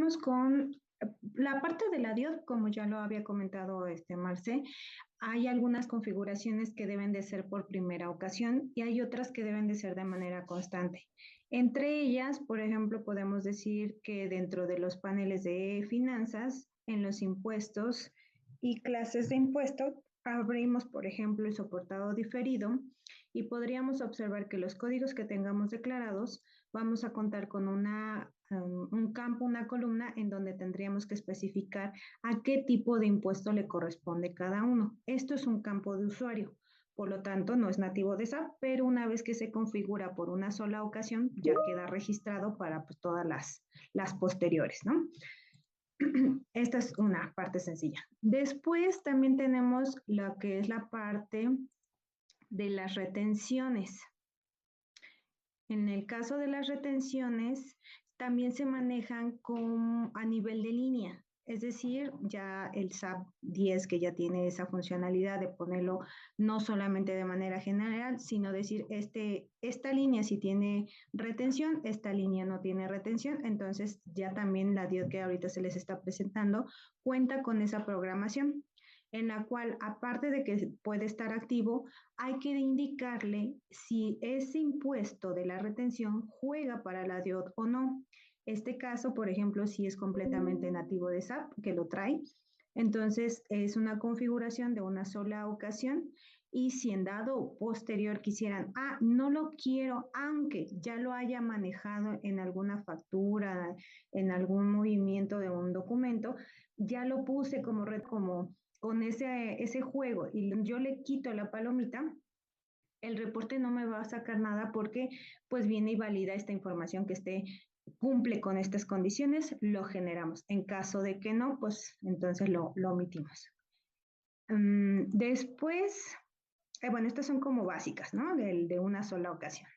Empecemos con la parte de la DIOD, como ya lo había comentado Marce. Hay algunas configuraciones que deben de ser por primera ocasión y hay otras que deben de ser de manera constante. Entre ellas, por ejemplo, podemos decir que dentro de los paneles de finanzas, en los impuestos y clases de impuesto, abrimos, por ejemplo, el soportado diferido y podríamos observar que los códigos que tengamos declarados vamos a contar con un campo, una columna en donde tendríamos que especificar a qué tipo de impuesto le corresponde cada uno. Esto es un campo de usuario, por lo tanto no es nativo de SAP, pero una vez que se configura por una sola ocasión, ya queda registrado para pues, todas las posteriores, ¿no? Esta es una parte sencilla. Después también tenemos lo que es la parte de las retenciones. En el caso de las retenciones, también se manejan a nivel de línea. Es decir, ya el SAP 10 que ya tiene esa funcionalidad de ponerlo no solamente de manera general, sino decir, esta línea sí tiene retención, esta línea no tiene retención, entonces ya también la DIOD que ahorita se les está presentando cuenta con esa programación en la cual, aparte de que puede estar activo, hay que indicarle si ese impuesto de la retención juega para la DIOD o no. Este caso, por ejemplo, si es completamente nativo de SAP, que lo trae, entonces es una configuración de una sola ocasión y si en dado posterior quisieran, no lo quiero, aunque ya lo haya manejado en alguna factura, en algún movimiento de un documento, ya lo puse como red, como con ese juego y yo le quito la palomita, el reporte no me va a sacar nada porque pues viene y valida esta información que cumple con estas condiciones, lo generamos. En caso de que no, pues entonces lo omitimos. Después, bueno, estas son como básicas, ¿no? De una sola ocasión.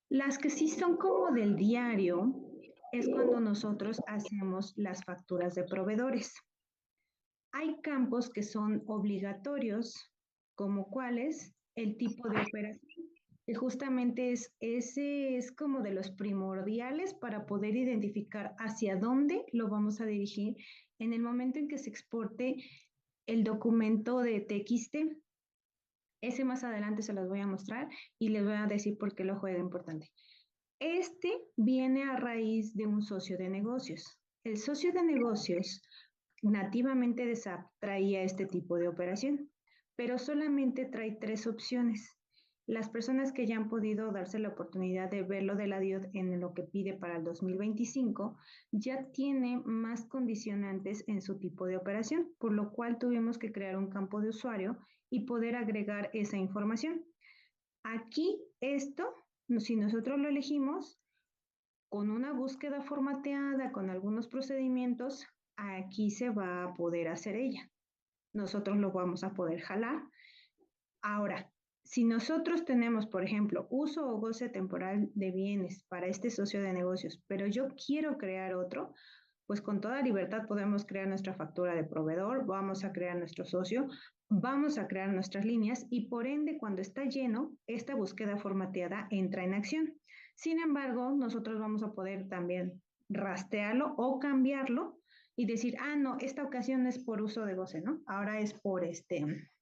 Las que sí son como del diario es cuando nosotros hacemos las facturas de proveedores. Hay campos que son obligatorios, como cuáles, el tipo de operación, que justamente ese es como de los primordiales para poder identificar hacia dónde lo vamos a dirigir en el momento en que se exporte el documento de TXT. Ese más adelante se los voy a mostrar y les voy a decir por qué lo juega importante. Este viene a raíz de un socio de negocios. El socio de negocios nativamente de SAP traía este tipo de operación, pero solamente trae 3 opciones. Las personas que ya han podido darse la oportunidad de verlo de la DIOD en lo que pide para el 2025, ya tiene más condicionantes en su tipo de operación, por lo cual tuvimos que crear un campo de usuario y poder agregar esa información. Aquí esto, si nosotros lo elegimos, con una búsqueda formateada, con algunos procedimientos, aquí se va a poder hacer ella. Nosotros lo vamos a poder jalar. Ahora, si nosotros tenemos, por ejemplo, uso o goce temporal de bienes para este socio de negocios, pero yo quiero crear otro, pues con toda libertad podemos crear nuestra factura de proveedor, vamos a crear nuestro socio, vamos a crear nuestras líneas y por ende cuando está lleno, esta búsqueda formateada entra en acción. Sin embargo, nosotros vamos a poder también rastrearlo o cambiarlo y decir, no, esta ocasión es por uso de goce, ¿no? Ahora es por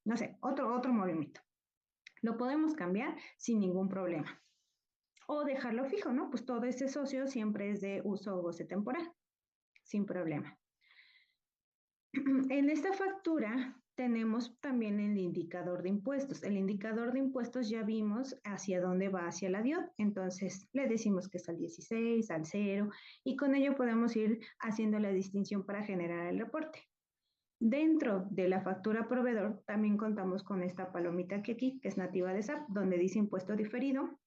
no sé, otro movimiento. Lo podemos cambiar sin ningún problema. O dejarlo fijo, ¿no? Pues todo ese socio siempre es de uso o goce temporal, sin problema. En esta factura tenemos también el indicador de impuestos. El indicador de impuestos ya vimos hacia dónde va hacia la DIOD. Entonces le decimos que es al 16, al 0, y con ello podemos ir haciendo la distinción para generar el reporte. Dentro de la factura proveedor también contamos con esta palomita que aquí, que es nativa de SAP, donde dice impuesto diferido.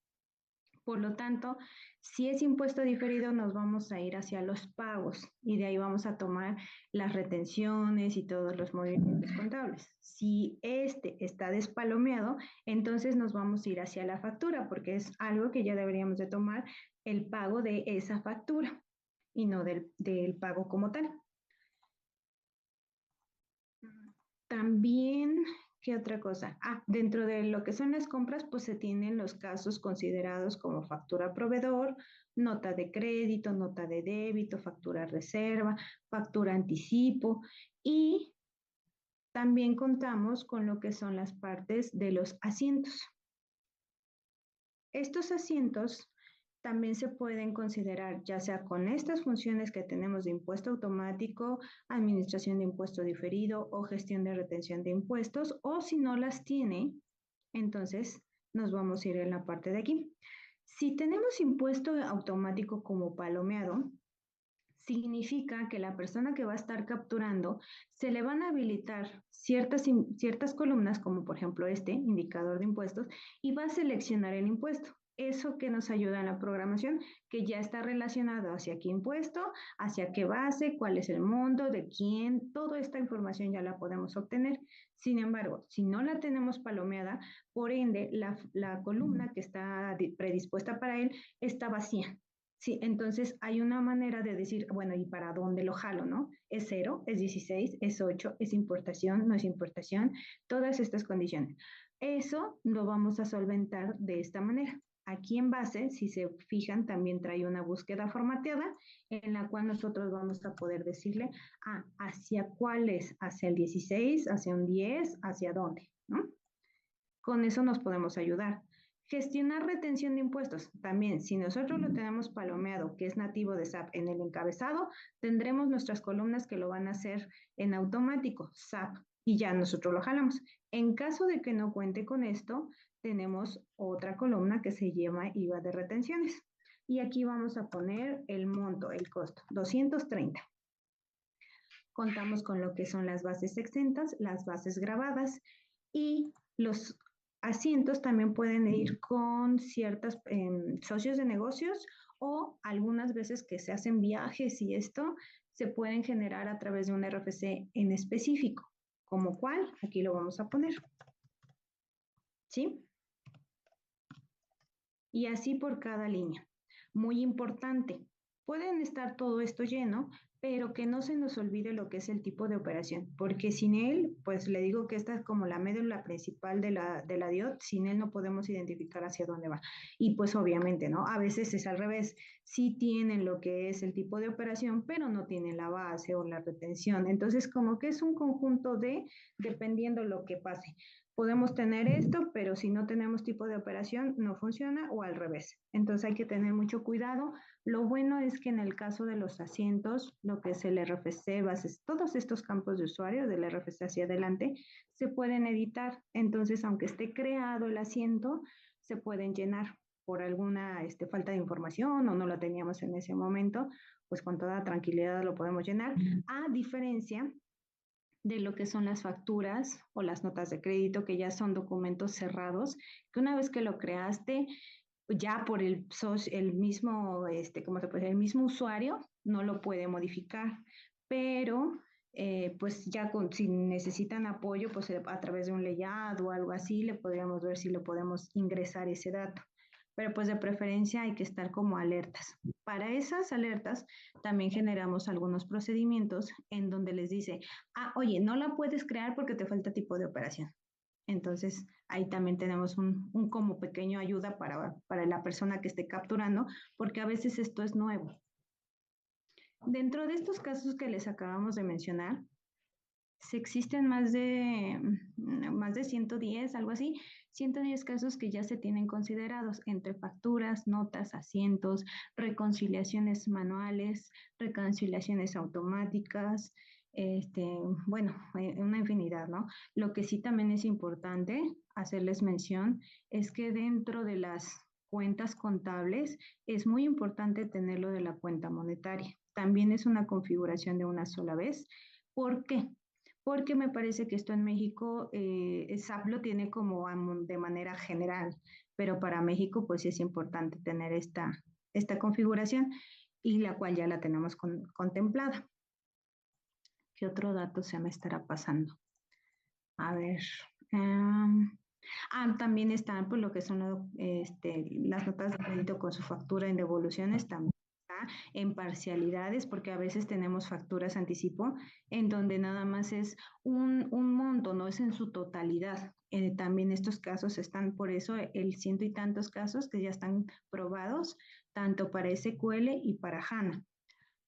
Por lo tanto, si es impuesto diferido, nos vamos a ir hacia los pagos y de ahí vamos a tomar las retenciones y todos los movimientos contables. Si este está despalomeado, entonces nos vamos a ir hacia la factura porque es algo que ya deberíamos de tomar el pago de esa factura y no del pago como tal. También, ¿Qué otra cosa? Dentro de lo que son las compras, pues se tienen los casos considerados como factura proveedor, nota de crédito, nota de débito, factura reserva, factura anticipo y también contamos con lo que son las partes de los asientos. Estos asientos también se pueden considerar ya sea con estas funciones que tenemos de impuesto automático, administración de impuesto diferido o gestión de retención de impuestos, o si no las tiene, entonces nos vamos a ir en la parte de aquí. Si tenemos impuesto automático como palomeado, significa que la persona que va a estar capturando se le van a habilitar ciertas columnas, como por ejemplo este indicador de impuestos, y va a seleccionar el impuesto. Eso que nos ayuda en la programación, que ya está relacionado hacia qué impuesto, hacia qué base, cuál es el monto, de quién, toda esta información ya la podemos obtener. Sin embargo, si no la tenemos palomeada, por ende, la columna que está predispuesta para él está vacía. Sí, entonces hay una manera de decir, bueno, ¿y para dónde lo jalo, no? ¿Es 0, es 16, es 8, es importación, no es importación? Todas estas condiciones. Eso lo vamos a solventar de esta manera. Aquí en base, si se fijan, también trae una búsqueda formateada en la cual nosotros vamos a poder decirle, ¿hacia cuál es? ¿Hacia el 16, hacia un 10, hacia dónde? ¿No? Con eso nos podemos ayudar. Gestionar retención de impuestos. También, si nosotros lo tenemos palomeado, que es nativo de SAP en el encabezado, tendremos nuestras columnas que lo van a hacer en automático, SAP, y ya nosotros lo jalamos. En caso de que no cuente con esto, tenemos otra columna que se llama IVA de retenciones. Y aquí vamos a poner el monto, el costo, 230. Contamos con lo que son las bases exentas, las bases grabadas y los asientos también pueden ir con ciertos socios de negocios o algunas veces que se hacen viajes y esto se pueden generar a través de un RFC en específico, como cuál, aquí lo vamos a poner, ¿sí? Y así por cada línea. Muy importante, pueden estar todo esto lleno, pero que no se nos olvide lo que es el tipo de operación, porque sin él, pues le digo que esta es como la médula principal de la DIOT, sin él no podemos identificar hacia dónde va. Y pues obviamente, ¿no? A veces es al revés, sí tienen lo que es el tipo de operación, pero no tienen la base o la retención. Entonces, como que es un conjunto dependiendo lo que pase. Podemos tener esto, pero si no tenemos tipo de operación, no funciona o al revés. Entonces hay que tener mucho cuidado. Lo bueno es que en el caso de los asientos, lo que es el RFC, bases, todos estos campos de usuario del RFC hacia adelante, se pueden editar. Entonces, aunque esté creado el asiento, se pueden llenar por alguna falta de información o no lo teníamos en ese momento, pues con toda tranquilidad lo podemos llenar. A diferencia de lo que son las facturas o las notas de crédito, que ya son documentos cerrados, que una vez que lo creaste, ya por el mismo, ¿cómo se puede decir? El mismo usuario no lo puede modificar, pero pues ya si necesitan apoyo, pues a través de un layout o algo así, le podríamos ver si lo podemos ingresar ese dato. Pero pues de preferencia hay que estar como alertas. Para esas alertas también generamos algunos procedimientos en donde les dice, oye, no la puedes crear porque te falta tipo de operación. Entonces, ahí también tenemos un como pequeño ayuda para la persona que esté capturando, porque a veces esto es nuevo. Dentro de estos casos que les acabamos de mencionar, si existen más de 110, algo así, 110 casos que ya se tienen considerados entre facturas, notas, asientos, reconciliaciones manuales, reconciliaciones automáticas, bueno, una infinidad, ¿no? Lo que sí también es importante hacerles mención es que dentro de las cuentas contables es muy importante tener lo de la cuenta monetaria. También es una configuración de una sola vez. ¿Por qué? Porque me parece que esto en México, SAP lo tiene como de manera general, pero para México pues sí es importante tener esta configuración y la cual ya la tenemos contemplada. ¿Qué otro dato se me estará pasando? A ver. También están pues lo que son las notas de crédito con su factura en devoluciones también en parcialidades, porque a veces tenemos facturas anticipo en donde nada más es un monto, no es en su totalidad. También estos casos están, por eso el ciento y tantos casos que ya están probados, tanto para SQL y para HANA.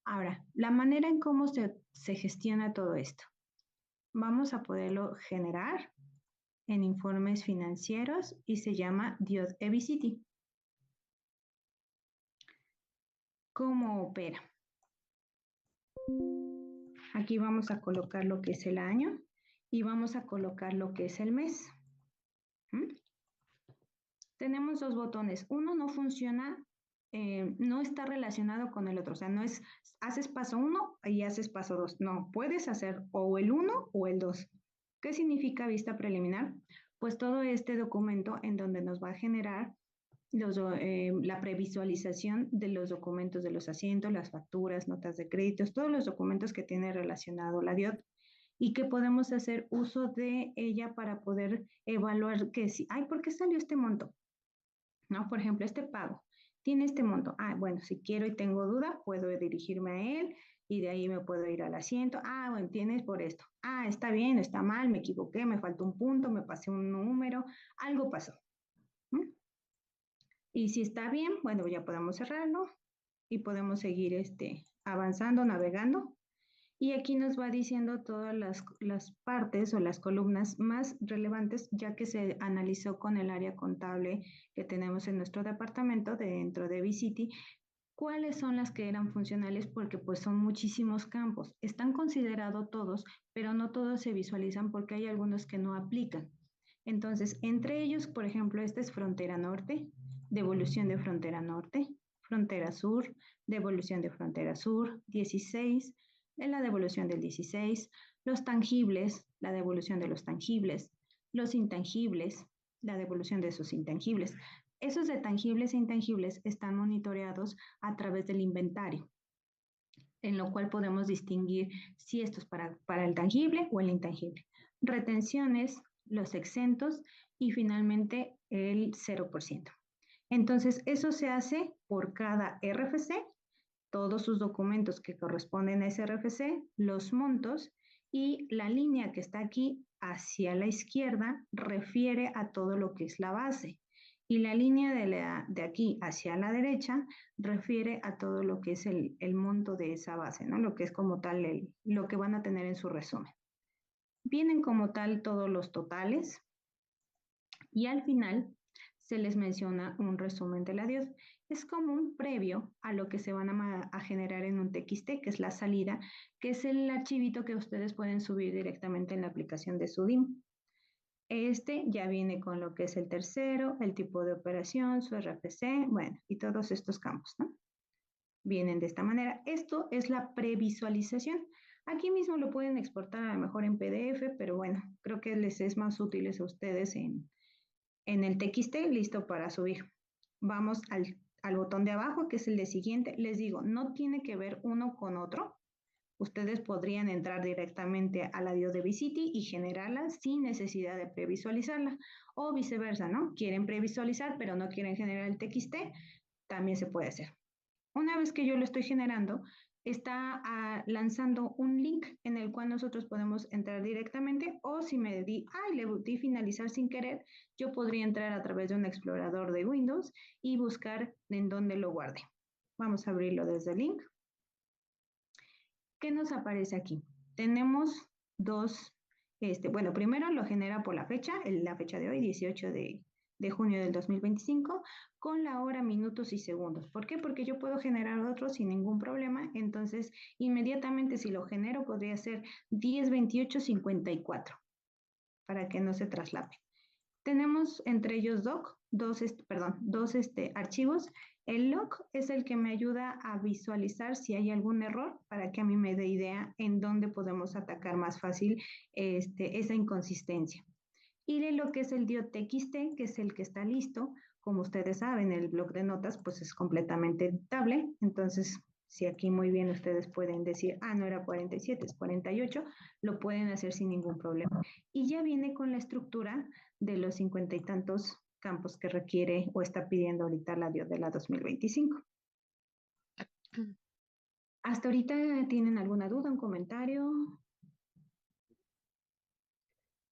Ahora, la manera en cómo se gestiona todo esto. Vamos a poderlo generar en informes financieros y se llama DIOD eBCity. ¿Cómo opera? Aquí vamos a colocar lo que es el año y vamos a colocar lo que es el mes. ¿Mm? Tenemos dos botones. Uno no funciona, no está relacionado con el otro. O sea, no es haces paso 1 y haces paso 2. No, puedes hacer o el 1 o el 2. ¿Qué significa vista preliminar? Pues todo este documento en donde nos va a generar la previsualización de los documentos de los asientos, las facturas, notas de créditos, todos los documentos que tiene relacionado la DIOT y que podemos hacer uso de ella para poder evaluar que si, ay, ¿por qué salió este monto? ¿No? Por ejemplo, este pago tiene este monto. Ah, bueno, si quiero y tengo duda, puedo dirigirme a él y de ahí me puedo ir al asiento. Ah, bueno, tienes por esto. Ah, está bien, está mal, me equivoqué, me faltó un punto, me pasé un número, algo pasó. ¿Mm? Y si está bien, bueno, ya podemos cerrarlo y podemos seguir avanzando, navegando. Y aquí nos va diciendo todas las partes o las columnas más relevantes, ya que se analizó con el área contable que tenemos en nuestro departamento dentro de eBCity, cuáles son las que eran funcionales, porque pues son muchísimos campos. Están considerados todos, pero no todos se visualizan porque hay algunos que no aplican. Entonces, entre ellos, por ejemplo, este es frontera norte, devolución de frontera norte, frontera sur, devolución de frontera sur, 16, en la devolución del 16, los tangibles, la devolución de los tangibles, los intangibles, la devolución de esos intangibles. Esos de tangibles e intangibles están monitoreados a través del inventario, en lo cual podemos distinguir si esto es para el tangible o el intangible. Retenciones, los exentos y finalmente el 0%. Entonces, eso se hace por cada RFC, todos sus documentos que corresponden a ese RFC, los montos y la línea que está aquí hacia la izquierda refiere a todo lo que es la base. Y la línea de aquí hacia la derecha refiere a todo lo que es el monto de esa base, ¿no? Lo que es como tal lo que van a tener en su resumen. Vienen como tal todos los totales y al final se les menciona un resumen de la DIOD. Es como un previo a lo que se van a generar en un TXT, que es la salida, que es el archivito que ustedes pueden subir directamente en la aplicación de su DIM. Este ya viene con lo que es el tercero, el tipo de operación, su RFC, bueno, y todos estos campos, ¿no? Vienen de esta manera. Esto es la previsualización. Aquí mismo lo pueden exportar a lo mejor en PDF, pero bueno, creo que les es más útil a ustedes en el TXT, listo para subir. Vamos al botón de abajo, que es el de siguiente. Les digo, no tiene que ver uno con otro. Ustedes podrían entrar directamente a la DIOD de eBCity y generarla sin necesidad de previsualizarla. O viceversa, ¿no? Quieren previsualizar, pero no quieren generar el TXT, también se puede hacer. Una vez que yo lo estoy generando, está lanzando un link en el cual nosotros podemos entrar directamente o si le di finalizar sin querer, yo podría entrar a través de un explorador de Windows y buscar en dónde lo guarde. Vamos a abrirlo desde el link. ¿Qué nos aparece aquí? Tenemos dos, bueno, primero lo genera por la fecha de hoy, 18 de junio del 2025, con la hora, minutos y segundos. ¿Por qué? Porque yo puedo generar otro sin ningún problema. Entonces, inmediatamente si lo genero, podría ser 10:28:54 para que no se traslape. Tenemos entre ellos dos archivos. El log es el que me ayuda a visualizar si hay algún error para que a mí me dé idea en dónde podemos atacar más fácil esa inconsistencia. Y de lo que es el DIOTXT, que es el que está listo, como ustedes saben, el bloc de notas pues es completamente editable, entonces si aquí muy bien ustedes pueden decir, no era 47, es 48, lo pueden hacer sin ningún problema. Y ya viene con la estructura de los 50 y tantos campos que requiere o está pidiendo ahorita la DIOD de la 2025. ¿Hasta ahorita tienen alguna duda, un comentario?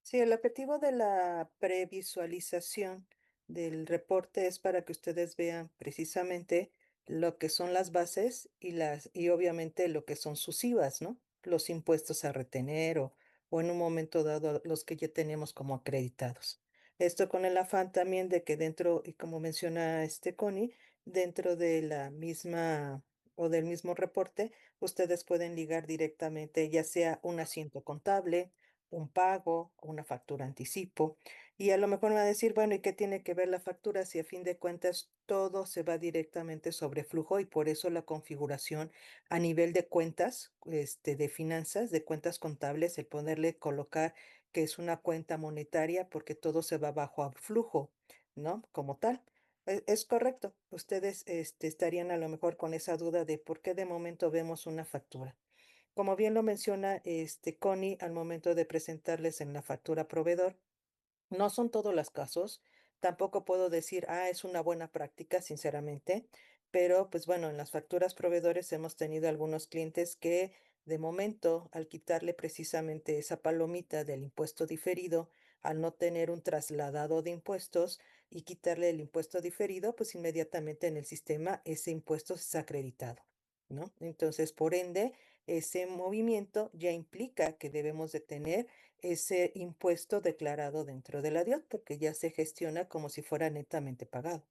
Sí, el objetivo de la previsualización del reporte es para que ustedes vean precisamente lo que son las bases y obviamente lo que son sus IVAs, ¿no? Los impuestos a retener o en un momento dado los que ya tenemos como acreditados. Esto con el afán también de que dentro, y como menciona este Connie, dentro de la misma o del mismo reporte, ustedes pueden ligar directamente ya sea un asiento contable, un pago o una factura anticipo. Y a lo mejor me va a decir, bueno, ¿y qué tiene que ver la factura si a fin de cuentas todo se va directamente sobre flujo y por eso la configuración a nivel de cuentas, de finanzas, de cuentas contables, el ponerle colocar que es una cuenta monetaria porque todo se va bajo a flujo, ¿no? Como tal. Es correcto. Ustedes, estarían a lo mejor con esa duda de por qué de momento vemos una factura. Como bien lo menciona Connie al momento de presentarles en la factura proveedor, no son todos los casos. Tampoco puedo decir, es una buena práctica, sinceramente, pero pues bueno, en las facturas proveedores hemos tenido algunos clientes que de momento, al quitarle precisamente esa palomita del impuesto diferido, al no tener un trasladado de impuestos y quitarle el impuesto diferido, pues inmediatamente en el sistema ese impuesto es acreditado, ¿no? Entonces, por ende, ese movimiento ya implica que debemos de tener ese impuesto declarado dentro de la DIOT, porque ya se gestiona como si fuera netamente pagado.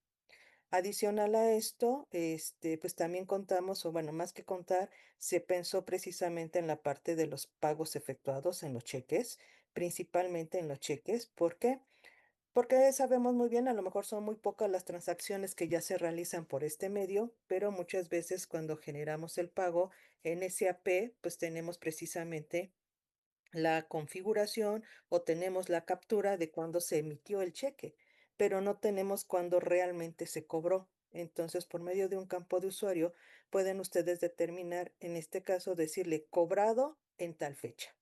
Adicional a esto, pues también contamos, o bueno, más que contar, se pensó precisamente en la parte de los pagos efectuados en los cheques, principalmente en los cheques. ¿Por qué? Porque sabemos muy bien, a lo mejor son muy pocas las transacciones que ya se realizan por este medio, pero muchas veces cuando generamos el pago en SAP, pues tenemos precisamente la configuración o tenemos la captura de cuando se emitió el cheque, pero no tenemos cuándo realmente se cobró. Entonces, por medio de un campo de usuario, pueden ustedes determinar, en este caso, decirle cobrado en tal fecha.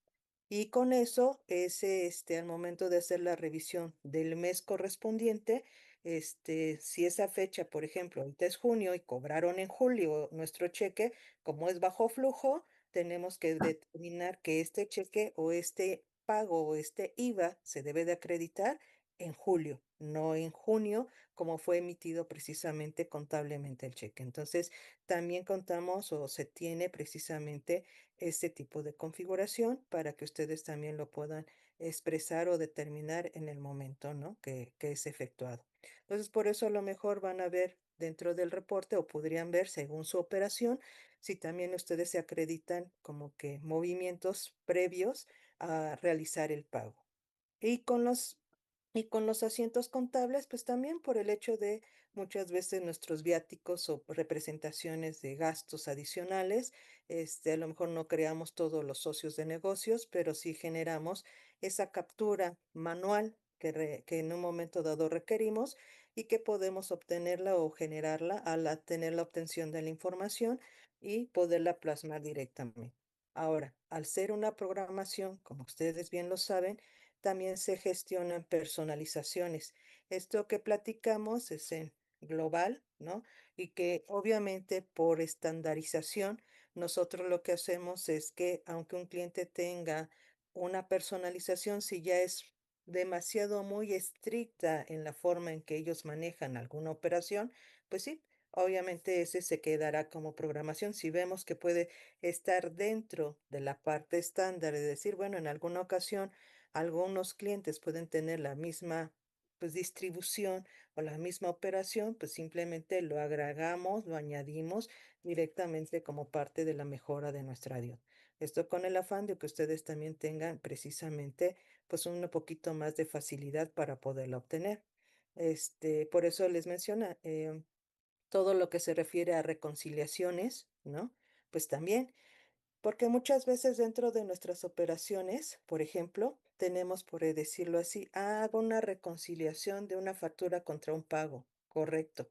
Y con eso, al momento de hacer la revisión del mes correspondiente, si esa fecha, por ejemplo, ahorita es junio y cobraron en julio nuestro cheque, como es bajo flujo, tenemos que determinar que este cheque o este pago o este IVA se debe de acreditar en julio, no en junio, como fue emitido precisamente contablemente el cheque. Entonces, también contamos o se tiene precisamente este tipo de configuración para que ustedes también lo puedan expresar o determinar en el momento, ¿no? Que es efectuado. Entonces, por eso a lo mejor van a ver dentro del reporte o podrían ver según su operación si también ustedes se acreditan como que movimientos previos a realizar el pago. Y con los asientos contables, pues también por el hecho de muchas veces nuestros viáticos o representaciones de gastos adicionales, a lo mejor no creamos todos los socios de negocios, pero sí generamos esa captura manual que en un momento dado requerimos y que podemos obtenerla o generarla al tener la obtención de la información y poderla plasmar directamente. Ahora, al ser una programación, como ustedes bien lo saben, también se gestionan personalizaciones. Esto que platicamos es en global, ¿no? Y que obviamente por estandarización, nosotros lo que hacemos es que aunque un cliente tenga una personalización, si ya es demasiado muy estricta en la forma en que ellos manejan alguna operación, pues sí. Obviamente ese se quedará como programación. Si vemos que puede estar dentro de la parte estándar de decir, bueno, en alguna ocasión algunos clientes pueden tener la misma pues distribución o la misma operación, pues simplemente lo agregamos, lo añadimos directamente como parte de la mejora de nuestra DIO. Esto con el afán de que ustedes también tengan precisamente pues un poquito más de facilidad para poderla obtener. Por eso les menciona todo lo que se refiere a reconciliaciones, ¿no? Pues también. Porque muchas veces dentro de nuestras operaciones, por ejemplo, tenemos, por decirlo así, hago una reconciliación de una factura contra un pago, correcto.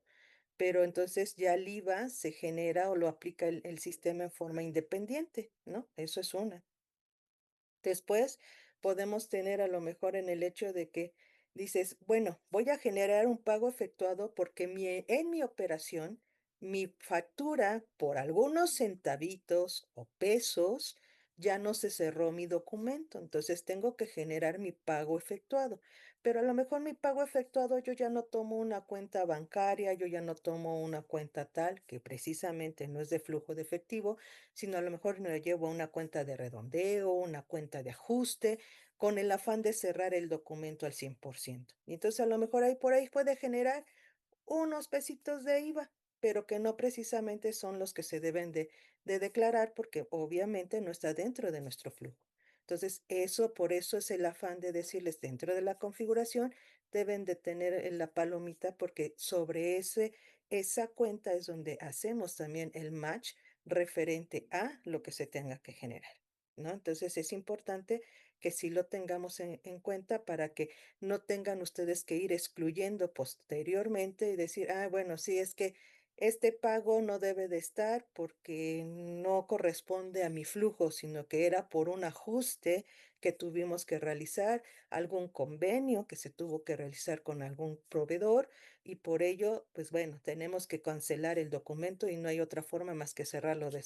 Pero entonces ya el IVA se genera o lo aplica el sistema en forma independiente, ¿no? Eso es una. Después podemos tener a lo mejor en el hecho de que dices, bueno, voy a generar un pago efectuado porque en mi operación mi factura por algunos centavitos o pesos, ya no se cerró mi documento, entonces tengo que generar mi pago efectuado. Pero a lo mejor mi pago efectuado yo ya no tomo una cuenta bancaria, yo ya no tomo una cuenta tal, que precisamente no es de flujo de efectivo, sino a lo mejor me lo llevo a una cuenta de redondeo, una cuenta de ajuste, con el afán de cerrar el documento al 100%. Y entonces a lo mejor ahí por ahí puede generar unos pesitos de IVA, pero que no precisamente son los que se deben de declarar porque obviamente no está dentro de nuestro flujo. Entonces, eso, por eso es el afán de decirles dentro de la configuración deben de tener la palomita porque sobre esa cuenta es donde hacemos también el match referente a lo que se tenga que generar, ¿no? Entonces, es importante que sí lo tengamos en cuenta para que no tengan ustedes que ir excluyendo posteriormente y decir, ah, bueno, sí, es que este pago no debe de estar porque no corresponde a mi flujo, sino que era por un ajuste que tuvimos que realizar, algún convenio que se tuvo que realizar con algún proveedor y por ello, pues bueno, tenemos que cancelar el documento y no hay otra forma más que cerrarlo o de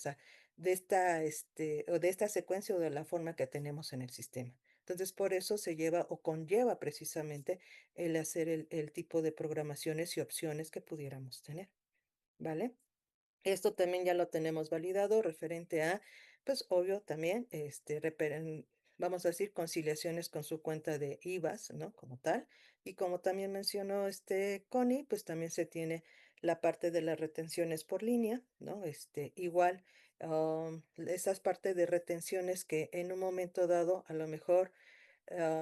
esta secuencia o de la forma que tenemos en el sistema. Entonces, por eso se lleva o conlleva precisamente el hacer el tipo de programaciones y opciones que pudiéramos tener, ¿vale? Esto también ya lo tenemos validado referente a, pues obvio también, vamos a decir, conciliaciones con su cuenta de IVAs, ¿no? Como tal. Y como también mencionó Connie, pues también se tiene la parte de las retenciones por línea, ¿no? Igual, esas partes de retenciones que en un momento dado, a lo mejor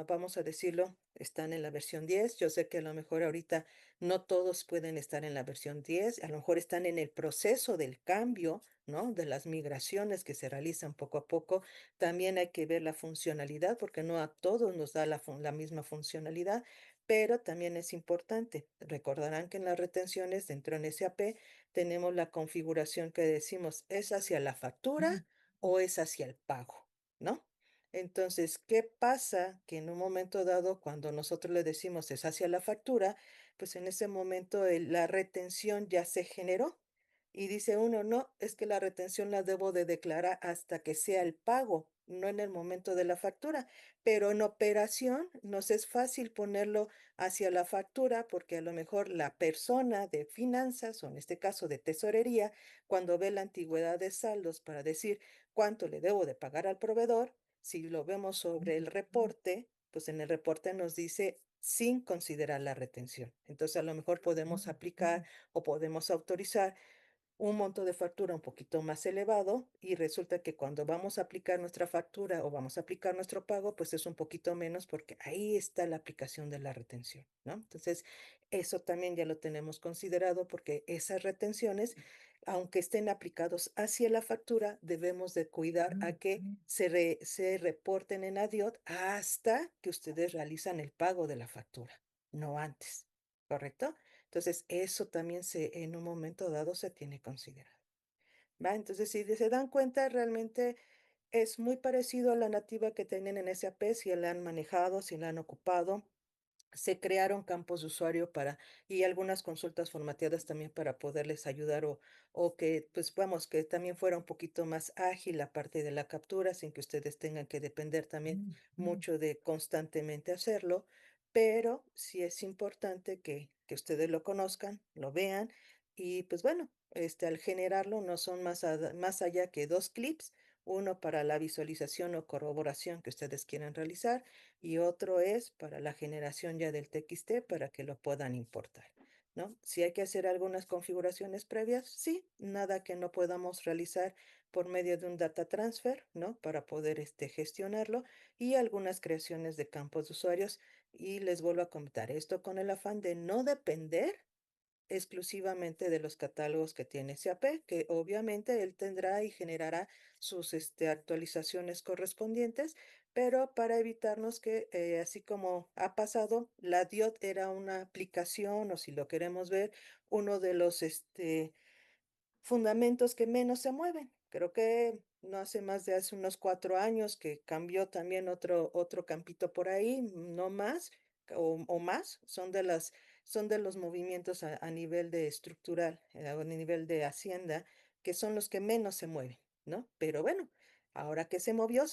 vamos a decirlo, están en la versión 10. Yo sé que a lo mejor ahorita no todos pueden estar en la versión 10, a lo mejor están en el proceso del cambio, ¿no? De las migraciones que se realizan poco a poco. También hay que ver la funcionalidad, porque no a todos nos da la misma funcionalidad, pero también es importante. Recordarán que en las retenciones dentro en SAP tenemos la configuración que decimos, ¿es hacia la factura o es hacia el pago? ¿No? Entonces, ¿qué pasa? Que en un momento dado, cuando nosotros le decimos es hacia la factura, pues en ese momento la retención ya se generó. Y dice uno, no, es que la retención la debo de declarar hasta que sea el pago, no en el momento de la factura. Pero en operación nos es fácil ponerlo hacia la factura porque a lo mejor la persona de finanzas, o en este caso de tesorería, cuando ve la antigüedad de saldos para decir cuánto le debo de pagar al proveedor, si lo vemos sobre el reporte, pues en el reporte nos dice sin considerar la retención. Entonces, a lo mejor podemos aplicar o podemos autorizar un monto de factura un poquito más elevado y resulta que cuando vamos a aplicar nuestra factura o vamos a aplicar nuestro pago, pues es un poquito menos porque ahí está la aplicación de la retención, ¿no? Entonces, eso también ya lo tenemos considerado porque esas retenciones, aunque estén aplicados hacia la factura, debemos de cuidar a que se reporten en ADIOT hasta que ustedes realizan el pago de la factura, no antes, ¿correcto? Entonces, eso también en un momento dado se tiene considerado, ¿va? Entonces, si se dan cuenta, realmente es muy parecido a la nativa que tienen en SAP, si la han manejado, si la han ocupado. Se crearon campos de usuario y algunas consultas formateadas también para poderles ayudar o que, pues vamos, que también fuera un poquito más ágil la parte de la captura sin que ustedes tengan que depender también mucho de constantemente hacerlo, pero sí es importante que ustedes lo conozcan, lo vean y pues bueno, al generarlo no son más allá que dos clips, uno para la visualización o corroboración que ustedes quieran realizar y otro es para la generación ya del TXT para que lo puedan importar, ¿no? Si hay que hacer algunas configuraciones previas, sí, nada que no podamos realizar por medio de un data transfer, ¿no? Para poder gestionarlo y algunas creaciones de campos de usuarios. Y les vuelvo a comentar esto con el afán de no depender exclusivamente de los catálogos que tiene SAP, que obviamente él tendrá y generará sus actualizaciones correspondientes, pero para evitarnos que, así como ha pasado, la DIOT era una aplicación, o si lo queremos ver, uno de los fundamentos que menos se mueven. Creo que no hace más de hace unos 4 años que cambió también otro campito por ahí, no más o más, son son de los movimientos a nivel de estructural, a nivel de hacienda, que son los que menos se mueven, ¿no? Pero bueno, ahora que se movió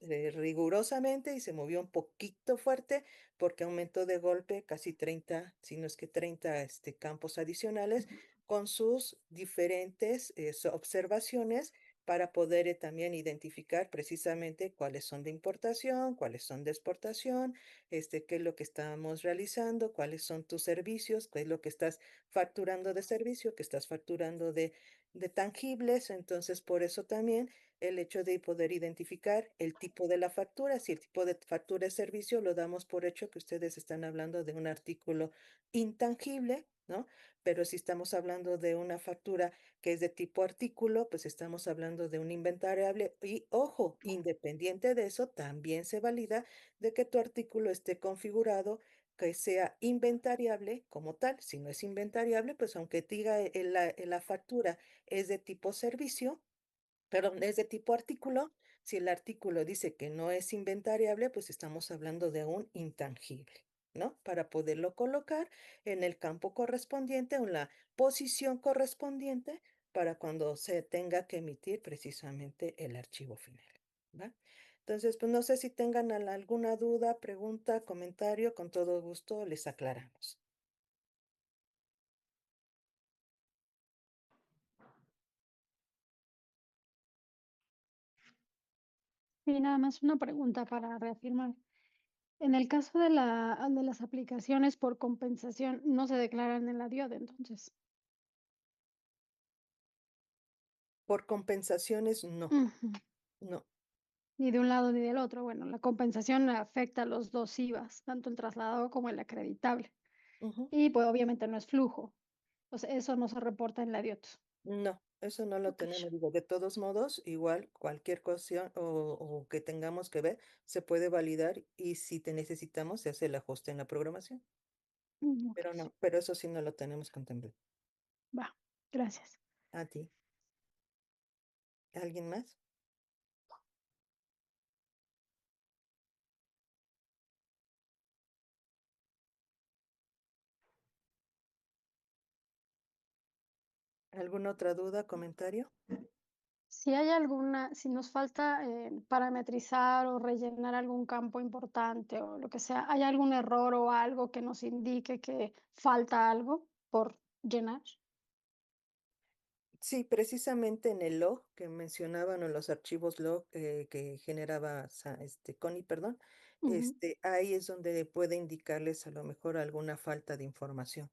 rigurosamente y se movió un poquito fuerte porque aumentó de golpe casi 30, si no es que 30 campos adicionales con sus diferentes observaciones para poder también identificar precisamente cuáles son de importación, cuáles son de exportación, qué es lo que estamos realizando, cuáles son tus servicios, qué es lo que estás facturando de servicio, qué estás facturando de tangibles. Entonces, por eso también el hecho de poder identificar el tipo de la factura, si el tipo de factura es servicio, lo damos por hecho que ustedes están hablando de un artículo intangible, ¿no? Pero si estamos hablando de una factura que es de tipo artículo, pues estamos hablando de un inventariable y ojo, independiente de eso, también se valida de que tu artículo esté configurado que sea inventariable como tal. Si no es inventariable, pues aunque diga en la factura es de tipo servicio, perdón, es de tipo artículo, si el artículo dice que no es inventariable, pues estamos hablando de un intangible, ¿no? Para poderlo colocar en el campo correspondiente o en la posición correspondiente para cuando se tenga que emitir precisamente el archivo final, ¿va? Entonces, pues no sé si tengan alguna duda, pregunta, comentario, con todo gusto les aclaramos. Y nada más una pregunta para reafirmar. En el caso de de las aplicaciones por compensación, no se declaran en la DIOD, entonces. Por compensaciones, no, Ujú. no. Ni de un lado ni del otro. Bueno, la compensación afecta a los dos IVAs, tanto el trasladado como el acreditable. Ujú. Y pues obviamente no es flujo. O sea, eso no se reporta en la DIOT. No, eso no lo Ok. tenemos. Digo, de todos modos, igual cualquier cuestión o que tengamos que ver se puede validar y si te necesitamos se hace el ajuste en la programación. Ok. Pero no, pero eso sí no lo tenemos contemplado. Va. Gracias. A ti. ¿Alguien más? ¿Alguna otra duda, comentario? Si hay alguna, si nos falta parametrizar o rellenar algún campo importante o lo que sea, ¿hay algún error o algo que nos indique que falta algo por llenar? Sí, precisamente en el log que mencionaban o los archivos log que generaba Connie, perdón, Ujú. ahí es donde puede indicarles a lo mejor alguna falta de información.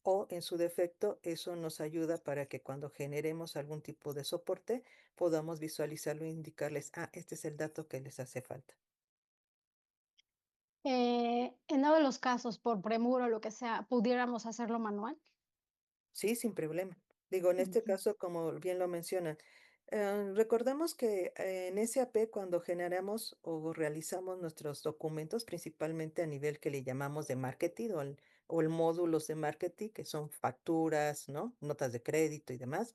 O en su defecto, eso nos ayuda para que cuando generemos algún tipo de soporte podamos visualizarlo e indicarles, ah, este es el dato que les hace falta. En dado los casos, por premura o lo que sea, ¿pudiéramos hacerlo manual? Sí, sin problema. Digo, en este Ujú. caso, como bien lo mencionan, recordemos que en SAP cuando generamos o realizamos nuestros documentos, principalmente a nivel que le llamamos de marketing o el módulos de marketing, que son facturas, ¿no? Notas de crédito y demás.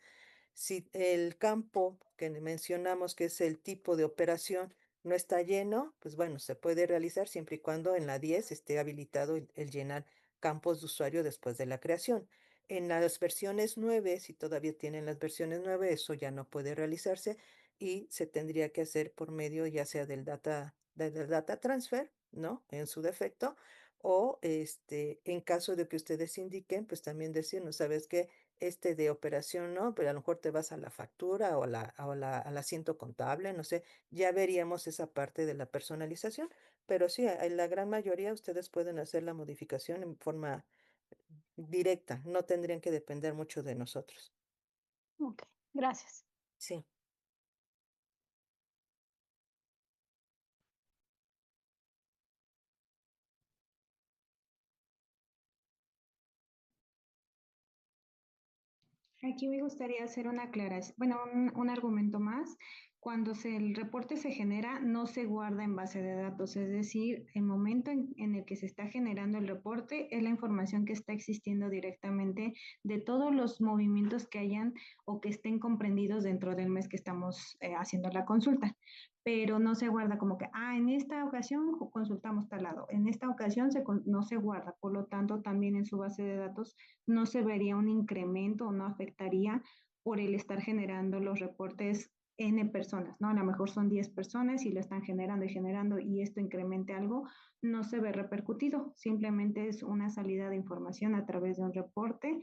Si el campo que mencionamos que es el tipo de operación no está lleno, pues bueno, se puede realizar siempre y cuando en la 10 esté habilitado el llenar campos de usuario después de la creación. En las versiones 9, si todavía tienen las versiones 9, eso ya no puede realizarse y se tendría que hacer por medio ya sea del data transfer, ¿no? En su defecto, o en caso de que ustedes indiquen, pues también decir, no sabes qué, de operación, ¿no? Pero a lo mejor te vas a la factura o al asiento contable, no sé, ya veríamos esa parte de la personalización, pero sí, en la gran mayoría ustedes pueden hacer la modificación en forma directa, no tendrían que depender mucho de nosotros. Ok, gracias. Sí. Aquí me gustaría hacer una aclaración, bueno, un argumento más. Cuando el reporte se genera, no se guarda en base de datos, es decir, el momento en el que se está generando el reporte es la información que está existiendo directamente de todos los movimientos que hayan o que estén comprendidos dentro del mes que estamos haciendo la consulta. pero no se guarda como que, en esta ocasión consultamos tal lado, en esta ocasión no se guarda, por lo tanto también en su base de datos no se vería un incremento o no afectaría por el estar generando los reportes N personas, ¿no? A lo mejor son 10 personas y lo están generando y generando y esto incremente algo, no se ve repercutido, simplemente es una salida de información a través de un reporte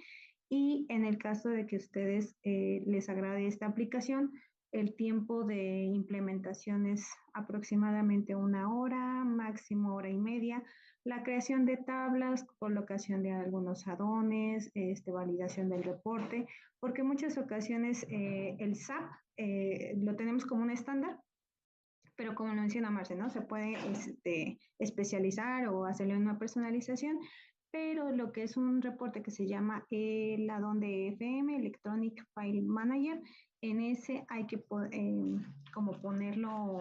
y en el caso de que ustedes les agrade esta aplicación, el tiempo de implementación es aproximadamente 1 hora, máximo hora y media. La creación de tablas, colocación de algunos adones, validación del reporte, porque en muchas ocasiones el SAP lo tenemos como un estándar, pero como lo menciona Marce, ¿no? Se puede especializar o hacerle una personalización, pero lo que es un reporte que se llama el addon de FM, Electronic File Manager, en ese hay que como ponerlo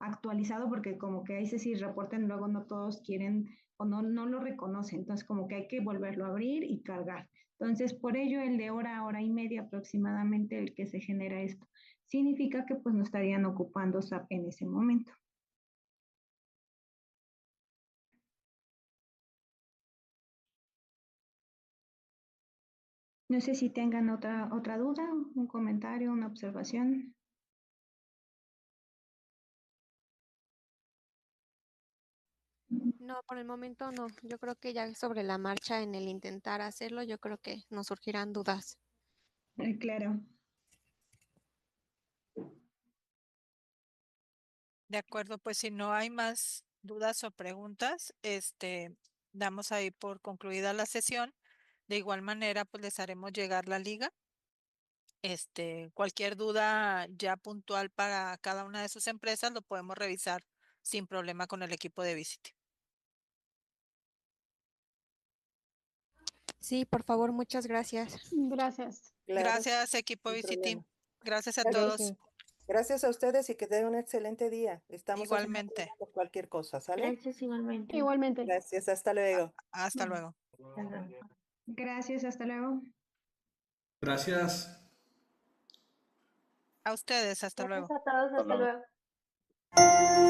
actualizado porque como que ahí si reporten luego no todos quieren o no lo reconocen, entonces como que hay que volverlo a abrir y cargar. Entonces, por ello el de hora a hora y media aproximadamente el que se genera esto significa que pues no estarían ocupando SAP en ese momento. No sé si tengan otra duda, un comentario, una observación. No, por el momento no. Yo creo que ya sobre la marcha en el intentar hacerlo, yo creo que nos surgirán dudas. Claro. De acuerdo, pues si no hay más dudas o preguntas, damos ahí por concluida la sesión. De igual manera, pues les haremos llegar la liga. Cualquier duda ya puntual para cada una de sus empresas lo podemos revisar sin problema con el equipo de Visity. Sí, por favor, muchas gracias. Gracias. Claro, Gracias, equipo sin Visity. problema. Gracias a Gracias. todos. Gracias a ustedes y que tengan un excelente día. Estamos a sus Igualmente. órdenes por cualquier cosa, ¿sale? Gracias igualmente. Igualmente. Gracias, hasta luego. Hasta luego. Hasta luego. Gracias, hasta luego. Gracias. A ustedes, hasta luego. Gracias a todos, hasta luego.